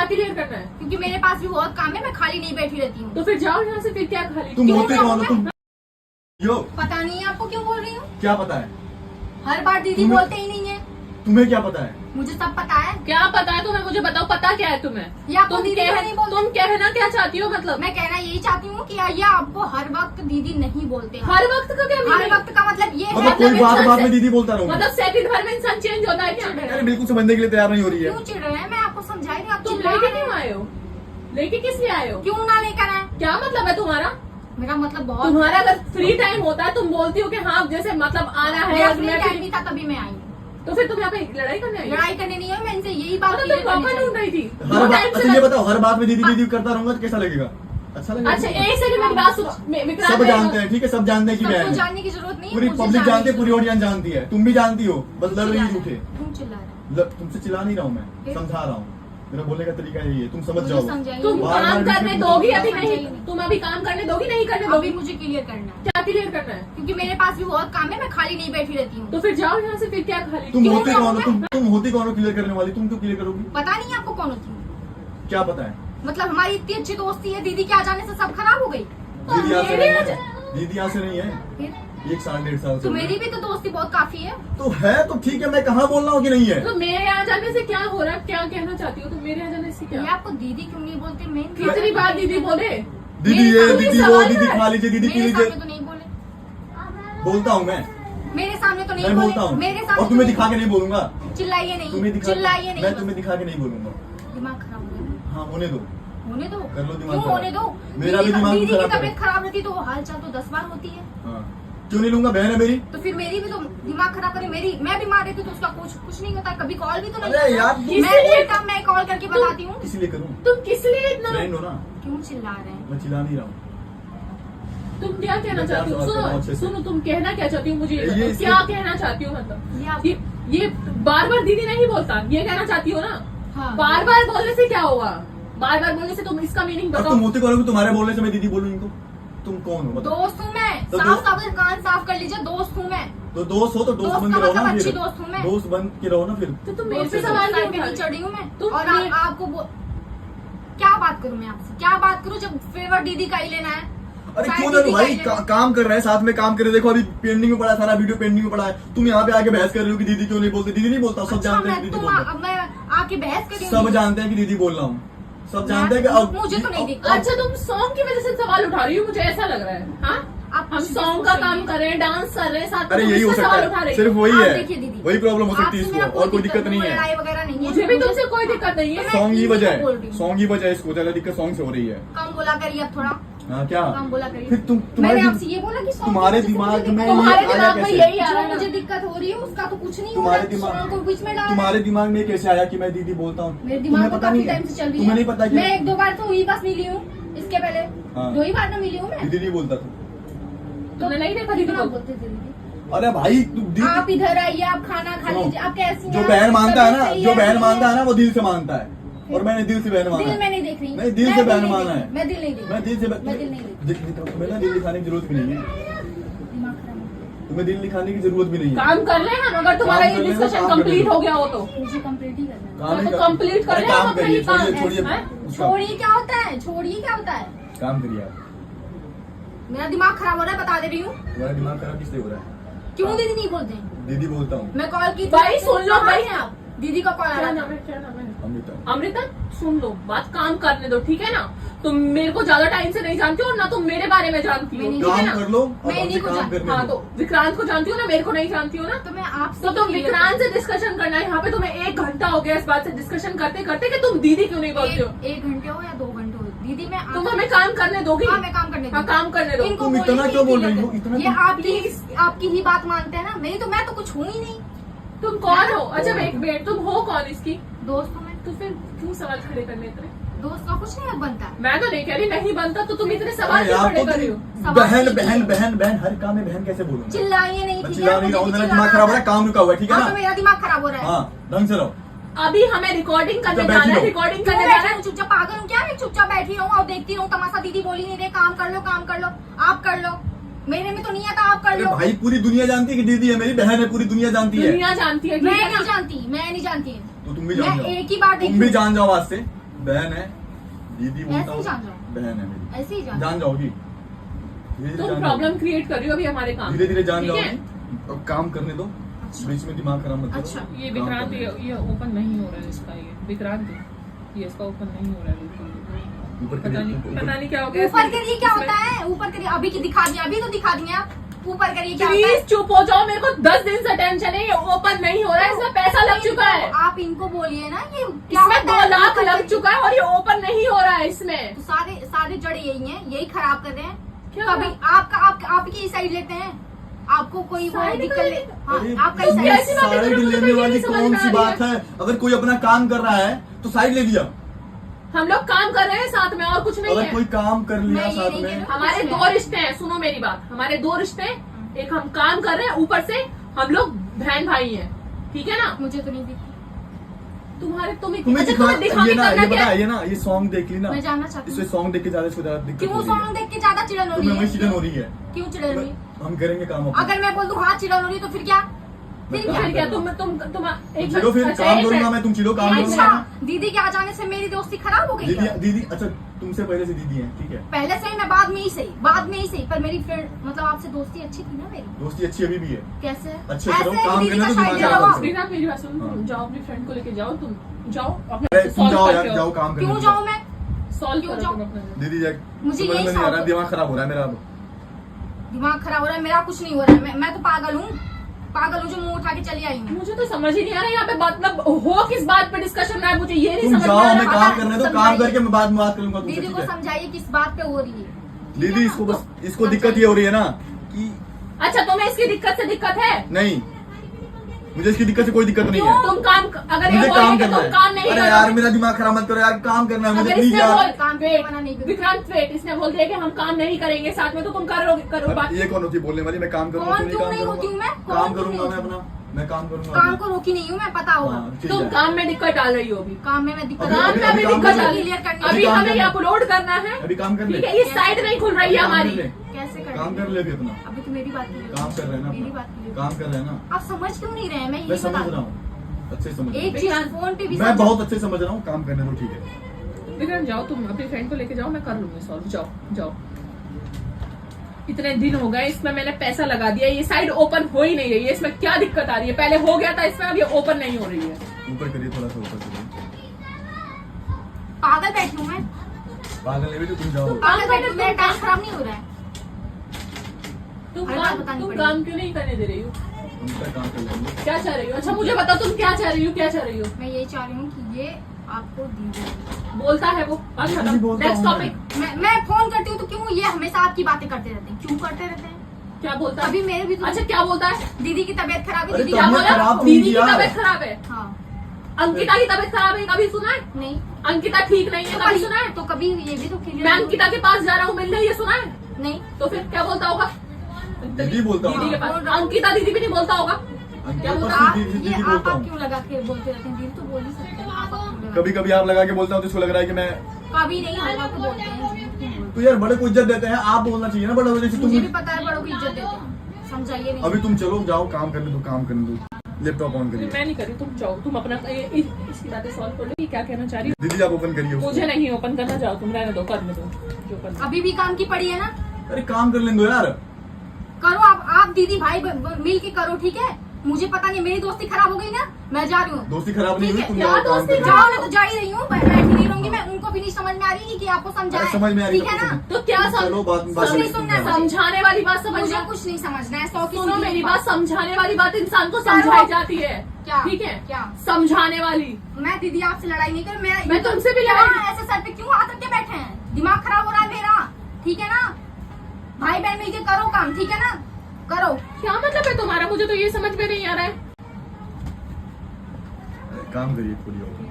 Clear करना है? क्योंकि मेरे पास भी बहुत काम है, मैं खाली नहीं बैठी रहती हूँ। तो फिर जाओ यहाँ से, फिर क्या खाली? तुम होते कौन हो तुम? यो पता नहीं है आपको क्यों बोल रही हूँ? क्या पता है? हर बार दीदी बोलते ही नहीं है। तुम्हें क्या पता है? मुझे सब पता है। क्या पता है तुम्हें? मुझे बताओ, पता क्या है तुम्हें? ये आपको दीदी क्यों नहीं बोलते? तुम कहना क्या चाहती हो? मतलब मैं कहना यही चाहती हूँ कि ये आपको हर वक्त दीदी नहीं बोलते। हर वक्त का क्या हर meaning? वक्त का मतलब ये है। मतलब कोई बात में दीदी बोलता रहूंगा? मतलब सेकंड भर में इंसान चेंज होता है क्या? अरे बिल्कुल समझने के लिए तैयार नहीं हो रही है। क्यों चिढ़ रहे हैं? मैं आपको समझा रही हूँ, आप तुम चिल्ला लेके रहे क्यों हैं। आए हो? लेके किस लिए आए हो? क्यों ना लेकर आए? क्या मतलब है तुम्हारा? मेरा मतलब बहुत तुम्हारा अगर फ्री टाइम होता है तुम बोलती हो कि हाँ जैसे मतलब आना है, मेरा और फ्री मैं टाइम नहीं था तभी मैं आई हूँ। तो फिर तुम यहाँ पे लड़ाई करने आई हो? लड़ाई करने नहीं है, मैं इनसे यही बात मतलब तुम मौका ढूंढ रही थी? हर बात अच्छा ये बताओ, हर बात में दीदी दीदी करता रहूंगा तो कैसा लगेगा? अच्छा लगेगा? अच्छा एक सेकंड मेरी बात सुनो। विक्रांत सब भाई, जानते हैं, ठीक है, सब जानते हैं कि मैं सबको हूँ। जानने की जरूरत नहीं है। पूरी मुझे पब्लिक जानने जानती है, की पूरी ऑडियंस जानती है, तुम भी जानती हो, बस लड़ रही हो झूठे। क्यों चिल्ला रहे हैं? तुमसे चिल्ला नहीं रहा हूँ मैं, फिर? समझा रहा हूँ। मेरा बोलने का तरीका यही है, तुम समझ मुझे जाओ। समझाइए। तुम बार काम बार करने बीच में दोगी बोलना अभी समझाइए नहीं? नहीं। तुम अभी काम करने दोगी नहीं करने अभी दोगी? मुझे क्लियर करना है, क्या क्लियर करना है? क्योंकि मेरे पास भी बहुत काम है, मैं खाली नहीं बैठी रहती हूँ। तो फिर जाओ यहाँ से, फिर क्या खाली? तुम क्यों होती जाऊँ कौन हो? मैं? तुम होती कौन हो क्लियर करने वाली? तुम क्यों क्लियर करोगी? पता नहीं आपको कौन होती हूँ? क्या पता है? मतलब हमारी इतनी अच्छी दोस्ती है, दीदी के आ जाने से सब खराब हो गई। दीदी यहाँ से मेरे नहीं यहाँ है, दीदी यहाँ से नहीं है। फिर 1 साल 1.5 साल से तो मेरी भी तो दोस्ती बहुत काफी है। तो है, तो ठीक है, मैं कहाँ बोल रहा हूँ कि नहीं है? तो मेरे यहाँ जाने से क्या हो रहा है? क्या कहना चाहती हो तुम? मेरे यहाँ जाने से ये क्या? आपको दीदी क्यों नहीं बोलते? मेन कितनी बार दीदी बोले? दीदी मेरे ये सामने दीदी वो, सवाल दीदी है। खा लीजिए, दीदी पी मेरे लीजिए। सामने तो नहीं बोले। बोलता हूँ मैं मेरे सामने तो नहीं बोलता बोले। हूँ, मेरे और सामने तुम्हें तो दिखा के नहीं बोलूंगा। चिल्लाइए नहीं, तुम्हें दिखा चिल्लाइए नहीं, मैं बस। तुम्हें दिखा के नहीं बोलूंगा। दिमाग खराब हो गया। हाँ होने दो, होने दो। कर लो दिमाग क्यों खराब। होने दो? मेरा भी दिमाग दीदी की खराब है। तबीयत खराब रहती तो हाल चाल तो 10 बार होती है। हाँ क्यों नहीं लूंगा? बहन है मेरी। तो फिर मेरी भी तो दिमाग खराब करे। मेरी मैं बीमार रहती तो उसका कुछ नहीं होता। कभी कॉल भी तो नहीं अरे करता। यार, मैं कॉल करके बताती हूँ। इसलिए करूँ, तुम किस लिए इतना? फ्रेंड हो ना। क्यों चिल्ला रहे हैं? मैं चिल्ला नहीं रहा हूँ। तुम क्या कहना मैं चाहती हो? क्या सवाल कर रहा हूँ अच्छे सुनो से? सुनो, तुम कहना क्या चाहती हो? मुझे ये ये बताओ, इसके- क्या कहना चाहती हो? मतलब ये आप ये बार बार दीदी नहीं बोलता, ये कहना चाहती हो ना? हाँ। बार बार बोलने से क्या होगा? बार बार बोलने से तुम इसका मीनिंग और बताओ। तुम होती कौन हो? तुम्हारे बोलने से मैं दीदी बोलूँ इनको? तुम कौन हो बताओ? दोस्त हूँ मैं। तो साफ दोस्त- साफ कान साफ कर लीजिए। दोस्त हूँ मैं। तो दोस्त हो तो दोस्त दोस्त बन का के रहो ना मतलब फिर। अच्छी दोस्त हूँ मैं। दोस्त बन के रहो ना फिर। तो तुम मेरे दोस्त पे से सवाल साइड क्यों पे उठा नहीं रही? चढ़ी हूँ मैं। तुम और ये- आपको क्या बात करूँ मैं आपसे? क्या बात करूँ जब फेवर दीदी का ही लेना है? अरे शायद क्यों ना दीदी का भाई, ही लेना है। काम कर रहे हैं, साथ में काम कर रहे हैं। देखो अभी पेंडिंग में पड़ा है, सारा वीडियो पेंडिंग में पड़ा है। तुम यहाँ पे आके बहस कर रही हो कि दीदी क्यों नहीं बोलते? दीदी नहीं बोलता, सब अच्छा, जानते हैं मैं कि दीदी तुम बोलता अब मैं आके बहस करी है। सब जानते हैं कि दीदी बोल रहा हूँ, सब जानते हैं कि अब मुझे तो नहीं दिखता। अच्छा तुम सॉन्ग की वजह से सवाल उठा रही हो, मुझे ऐसा लग रहा है। हाँ आप हम कुछ भी सॉन्ग का सोच काम रही हैं। कर रहे हैं, डांस कर रहे हैं साथ में, अरे तुम यही हो इसका सकता सवाल उठा है, रही हो। सिर्फ वही आप है, देखिए दीदी, वही प्रॉब्लम हो सकती है आपसे मेरा इसको, और कोई दिक्कत नहीं लड़ाई है। वगैरह नहीं है। मुझे भी तुमसे कोई दिक्कत नहीं है। मैं सॉन्ग ही इसी वजह को बोल है, रही हूँ। सॉन्ग ही वजह है, इसको ज्यादा दिक्कत सॉन्ग से हो रही है। कम बोला करिए अब थोड़ा। हाँ क्या? कम बोला करिए। फिर मैंने तुम्हारे आपसे ये बोला कि सॉन्ग तुम्हारे की वजह से दिमाग मुझे में दिक्कत- तुम्हारे ये आया दिमाग में कैसे? यही आ रहा है जो ना? मुझे दिक्कत हो रही है उसका तो कुछ नहीं हो तुम्हारे रहा है। दिमाग सॉन्ग को बीच में डाल रहे हैं। तुम्हारे दिमाग में कैसे आया कि मैं दीदी बोलता हूँ? मेरे तुम्हें दिमाग को पता काफी नहीं है? टाइम से चल रही तुम्हें है। नहीं पता कि मैं 1-2 बार तो हुई बस मिली हूँ इसके पहले। हाँ। 2 ही बार ना मिली हूँ मैं। दीदी नहीं बोलता था। तुमने नहीं देखा दीदी कितना को? बोलते थे दीदी? अरे भाई तू दीदी, आप इधर आइए, आप खाना खा सुनो, लीजिए, आप कैसी जो हैं? बहन मानता है ना, तबीयत जो सही बहन है? मानता है ना, वो दिल से मानता है। और मैंने दिल से बहन माना दिल है। में नहीं देख रही। नहीं, दिल मैं से बहन नहीं माना देख है। रही। मैं दिल नहीं देख मैं दिल से मैं दिल नहीं तुम्हें ना दिल दिखाने की जरूरत भी नहीं है। दिमाग खराब हो तुम्हें दिल दिखाने की जरूरत भी नहीं है। काम कर ले हम, अगर तुम्हारा काम ये कर लेना, डिस्कशन काम कर कंप्लीट लेना। हो गया हो तो। गया। मुझे कंप्लीट ही करना है। काम ही तो कर- complete कर अरे ले, काम हम अपना करिए, ही काम छोड़िए है, छोड़िए हैं? उसका छोड़िए क्या होता है? छोड़िए क्या होता है? काम करिए आप। मेरा दिमाग खराब हो रहा है, बता दे रही हूँ। तुम्हारा दिमाग खराब किससे हो रहा है? क्यों दीदी नहीं बोलते हैं? दीदी बोलता हूँ। मैं कॉल की थी। भाई सुन लो, कहाँ भाई हैं आप? दीदी का कॉल आ क्या रहा नाम था। है? क्या नाम है? अमृता। अमृता सुन लो, बात काम करने दो, ठीक है ना? तुम मेरे को ज्यादा टाइम से नहीं जानती हो और ना तुम मेरे बारे में जानती हो, मैं नहीं ठीक है काम ना? कर लो और मैं हमसे इन्हीं को काम जानती करने हाँ दो। तो विक्रांत को जानती हो ना, मेरे को नहीं जानती हो ना? तो मैं आपसे तो तुम ही विक्रांत से डिस्कशन करना है यहाँ पे। तुम्हें 1 घंटा हो गया इस बात से डिस्कशन करते करते कि तुम दीदी क्यों नहीं बोलते हो। 1 घंटे हो या 2 घंटे हो, दीदी मैं तुम हमें काम करने दोगी? हाँ मैं काम करने हाँ दूंगी। काम करने दो। इनको तुम बोलिए इतना कि क्यों बोल clear रही हो? कर- इतना ये क्यों? आपकी ही बात मानते हैं ना। मेरी तो मैं तो कुछ हूँ ही नहीं। तुम कौन हो? अच्छा एक मिनट, तुम हो कौन इसकी? दोस्त हूँ मैं। तो फिर क्यों सवाल खड़े करने इतने? दोस्त का कुछ नहीं हक बनता। मैं तो नहीं कह रही नहीं बनता, तो तुम इतने सवाल अरे क्यों आप खड़े तो कर रही हो? सवाल बहन कीजिए। बहन बहन बहन हर काम में बहन कैसे बोलूंगा? चिल्लाइए नहीं, मैं ठीक चिल्ला है? नहीं रहा हूँ, मुझे मेरा चिल्लाना दिमाग खराब हो रहा है, आता काम रुका हुआ है, ठीक है हाँ, ना? तो मेरा दिमाग खराब हो रहा है। हाँ ढंग से रहो। अभी हमें रिकॉर्डिंग करने तो जाना बैठी है, रहो। रिकॉर्डिंग क्यों करने बैठी जाना है। हूँ? चुपचाप पागल हूँ क्या? मैं चुपचाप बैठी रहूँ और देखती रहूँ तमाशा? दीदी बोली नहीं रहे, काम कर लो काम कर लो। आप कर लो, मेरे में तो नहीं आता, आप कर अरे लो। भाई पूरी दुनिया जानती है कि दीदी है मेरी बहन है, पूरी दुनिया जानती है। दुनिया जानती है, मैं ठीक है नहीं ना? जानती, मैं नहीं जानती। तो तुम भी जान मैं जाओ, एक ही बार तुम भी देखी। जान जाओ आज से। बहन है, दीदी बोलता ऐसे ही हूँ, जान जाओ, बहन है मेरी, ऐसे ही जान जान जाओगी। धीरे तुम जान प्रॉब्लम क्रिएट कर रही हो अभी हमारे काम धीरे धीरे जान ठीक है? जाओगी। अब काम करने दो, अच्छा। बीच में दिमाग खराब मत करो। अच्छा, ये काम विक्रांत करने दो। ये ओपन नहीं हो रहा है इसका, ये विक्रांत ये इसका ओपन नहीं हो रहा है बिल्कुल। ऊपर पता करिए, नहीं ऊपर- पता नहीं क्या हो गया ऊपर इसमें। करिए क्या इसमें- होता है, ऊपर करिए, अभी की दिखा दिया, अभी तो दिखा दिए आप, ऊपर करिए क्या होता है। प्लीज चुप हो जाओ, मेरे को 10 दिन से टेंशन है, ये ओपन नहीं हो रहा है, इसमें पैसा लग चुका है, आप इनको बोलिए ना ये क्या इसमें होता 2 है, लाख ऊपर लग करिए। चुका है और ये ओपन नहीं हो रहा है इसमें। तो सारे जड़ यही हैं, यही खराब कर रहे हैं। क्या कभी आपकी साइड लेते हैं, आपको कोई वो साइड दिक्कत का नहीं, हाँ, अरे, आपका तुम ही कैसी साइड। बातें कर रहे साइड हो? मुझे तो लेने ये वाली नहीं समझ कौन में सी आ रही बात है? अगर कोई अपना काम कर रहा है तो साइड ले लिया, हम लोग काम कर रहे हैं साथ में और कुछ नहीं अगर है। कोई काम कर लिया मैं ये साथ नहीं में, कह रही हमारे 2 रिश्ते हैं, सुनो मेरी बात, हमारे 2 रिश्ते हैं, एक हम काम कर रहे हैं, ऊपर से हम लोग बहन भाई हैं, ठीक है ना? मुझे तो नहीं दिखती, तुम्हें तुम्हें दिखा ये ना, करना ये क्या बता, है? ये ना, ये सॉन्ग देख ली ना, मैं जानना चाहती इससे हूँ सॉन्ग देख के ज्यादा इसको ज्यादा दिक्कत क्यों हो रही सॉन्ग है। देख के ज्यादा चिड़न हो रही तुम्हें वही है, चिड़न हो रही है। क्यों चिड़न हो रही है? हम करेंगे काम अपना। अगर मैं बोल दूं हाँ चिड़न हो रही है तो फिर क्या, फिर मैं क्या? फिर क्या तुम एक चिड़ो फिर, अच्छा, काम एक करूंगा मिनट। मैं, तुम चिड़ो, काम अच्छा, करूंगा अच्छा, दीदी के आ जाने से मेरी दोस्ती खराब हो गई दीदी क्या? दीदी अच्छा तुमसे पहले से दीदी है, ठीक है, पहले से ही मैं बाद में ही सही, बाद में ही सही, पर मेरी फ्रेंड मतलब आपसे दोस्ती अच्छी थी ना मेरी, दोस्ती अच्छी अभी भी है। कैसे? अच्छे ऐसे करो, काम दीदी करना का तो साइड दिमाग लगाओ। खराब बिना मेरी बात सुनो, हाँ। तुम जाओ अपनी फ्रेंड को लेके जाओ, तुम जाओ अरे अपने तुम जाओ यार, करके जाओ आओ। काम करने क्यों दो। जाऊँ मैं? सॉल्व क्यों करो जाओ? तुम अपना। दीदी जाए, मुझे समझ में यही नहीं आ रहा, शौक- दिमाग खराब हो रहा है मेरा अब। दिमाग खराब हो रहा है मेरा, कुछ नहीं हो रहा है, मैं तो पागल हूँ जो मुंह उठा के चली आई हूँ। मुझे तो समझ ही नहीं आ रहा यहाँ पे मतलब हो किस बात पे डिस्कशन रहा है, मुझे ये नहीं तुम समझ में जाओ, आ हमें रहा। काम करने दो, काम समझाइए। करके मैं बाद में बात करूंगा तुमसे, दीदी ठीक को है? समझाइए किस बात पे हो रही है, ठीक दीदी है इसको ना? बस, इसको दिक्कत ये हो रही है ना कि अच्छा तुम्हें इसकी दिक्कत है? नहीं, मुझे इसकी दिक्कत से कोई दिक्कत नहीं क्यों? है। तुम काम अगर ये मुझे बोल काम रहे कि करना तुम काम नहीं है। अरे करो, यार मेरा दिमाग खराब मत करो यार, काम करना है मुझे, अगर प्लीज इसने यार। काम बोल करने मना नहीं करूंगी। विक्रांत वेट, इसने बोल दिया कि हम काम नहीं करेंगे साथ में, तो तुम करो बात। ये कौन होती है बोलने वाली? मैं काम करूंगा, कौन तुम नहीं क्यों काम नहीं होती हूँ मैं? करूंगा, कौन काम क्यों करूंगा नहीं मैं होती? अपना, मैं काम करूंगा काम अपना। को रोकी नहीं हूँ मैं, पता होगा। हाँ, ठीक तुम है। काम में दिक्कत डाल रही हो अभी, काम में मैं दिक्कत अभी- काम में अभी काम दिक्कत कर डाल ले। रही क्लियर करनी अभी काम हमें कर ले। ये अपलोड करना है, अभी काम कर ले, ठीक है? ये साइड नहीं खुल रही है काम कर हमारी। ले, कैसे कर काम कर ले अभी अपना, अभी तो मेरी बात नहीं काम कर रहे हैं ना मेरी अपना, बात नहीं काम कर रहे हैं ना, आप समझ क्यों नहीं रहे हैं? मैं मैं ये समझ बता रहा हूँ, अच्छे समझ रहा एक चीज फोन पे भी हूँ, मैं समझ- बहुत अच्छे समझ रहा हूँ, काम करने दो, ठीक है? विक्रांत जाओ, तुम अपनी फ्रेंड को लेके जाओ, मैं कर लूंगी सॉल्व, जाओ। इतने दिन हो गए, इसमें मैंने पैसा लगा दिया, ये साइड ओपन हो ही नहीं रही है, इसमें क्या दिक्कत आ रही है? पहले हो गया था इसमें, अब ये ओपन नहीं हो रही है। ऊपर करिए, थोड़ा सा ऊपर करिए। पागल बैठी हूँ मैं, पागल नहीं बेटी, तुम जाओ। पागल बैठी हूँ, मेरा टाइम खराब नहीं हो रहा है। तुम हर बात बतानी तुम पड़ेगी। काम क्यों नहीं करने दे रही हो? हम क्या काम कर लेंगे? क्या चाह रही हो? अच्छा मुझे बताओ, तुम क्या चाह रही हो? मैं ये चाह रही हूँ कि ये आपको दी जाए। बोलता है वो, अच्छा मैं भी बोलता नेक्स्ट हूँ टॉपिक। मैं फोन करती हूँ तो क्यों ये हमेशा आपकी बातें करते रहते हैं? क्यों करते रहते हैं? क्या बोलता है? अभी मेरे भी तो अच्छा क्या बोलता है? दीदी की तबीयत खराब है, अरे दीदी क्या तबीयत बोला? खराब तो दीदी नहीं की किया। तबीयत खराब है, हाँ अंकिता की तबीयत खराब है, कभी सुना है? नहीं अंकिता ठीक नहीं है, कभी सुना है? तो कभी ये भी तो clear मैं अंकिता के पास जा रहा हूँ मिलने, ये सुना है? नहीं तो फिर क्या बोलता होगा? दीदी बोलता दीदी के होगा। पास अंकिता दीदी भी नहीं बोलता होगा। अंकिता बोलता? पर आप दीदी ये दीदी बोलता आप हूँ। क्यों लगा के बोलते रहते हैं? दीदी तो बोल ही सकते हैं, आप क्यों लगा- कभी कभी आप लगा के बोलता हूँ तो इसको लग रहा है कि मैं, कभी नहीं हम आपको बोलते हैं, झूठ क्यों बोलते तो यार बड़े को इज्जत देते हैं, आप बोलना चाहिए ना बड़े को, जैसे हैं? मुझे भी तुम। पता है बड़ों की इज्जत देते हैं, समझाइए नहीं। अभी तुम चलो, जाओ काम करने दो, काम करने दो, लैपटॉप ऑन करिए। मैं नहीं कर रही, तुम जाओ, तुम अपना इसकी बातें सॉल्व कर लो। ये क्या कहना चाह रही हो? दीदी आप ओपन करिए उसको। मुझे नहीं ओपन करना, जाओ तुम, रहने दो, करने दो जो करना। अभी भी काम की पड़ी है ना, अरे काम कर लेंगे यार। करो आप दीदी भाई मिल के करो, ठीक है? मुझे पता नहीं, मेरी दोस्ती खराब हो गई ना, मैं जा रही हूँ। दोस्ती खराब नहीं ठीक हुई, है, तुम क्या जाओ काम दोस्ती करिए। जाओ, मैं तो जा ही रही हूँ, बैठी नहीं रहूंगी मैं। उनको भी नहीं समझ में आ रही कि आपको समझाए, अरे समझ में आ रही ठीक है ना? तो क्या चलो बात कुछ नहीं सुनना है, समझाने वाली बात मुझे समझना। कुछ नहीं समझना है, 100 की सुनो सीधी मेरी बात। बात, समझाने वाली बात इंसान को समझाई जाती है, क्या? ठीक है? क्या? समझाने वाली। मैं दीदी आपसे लड़ाई नहीं कर, मैं तुमसे भी क्या लड़ाई- ऐसे सर पे क्यों हाथ रख के बैठे हैं? दिमाग खराब हो रहा है मेरा, ठीक है ना? भाई बहन मिलके करो काम, ठीक है ना? करो। क्या मतलब है तुम्हारा? मुझे तो ये समझ में नहीं आ रहा है। काम करिए, खोलिए ओपन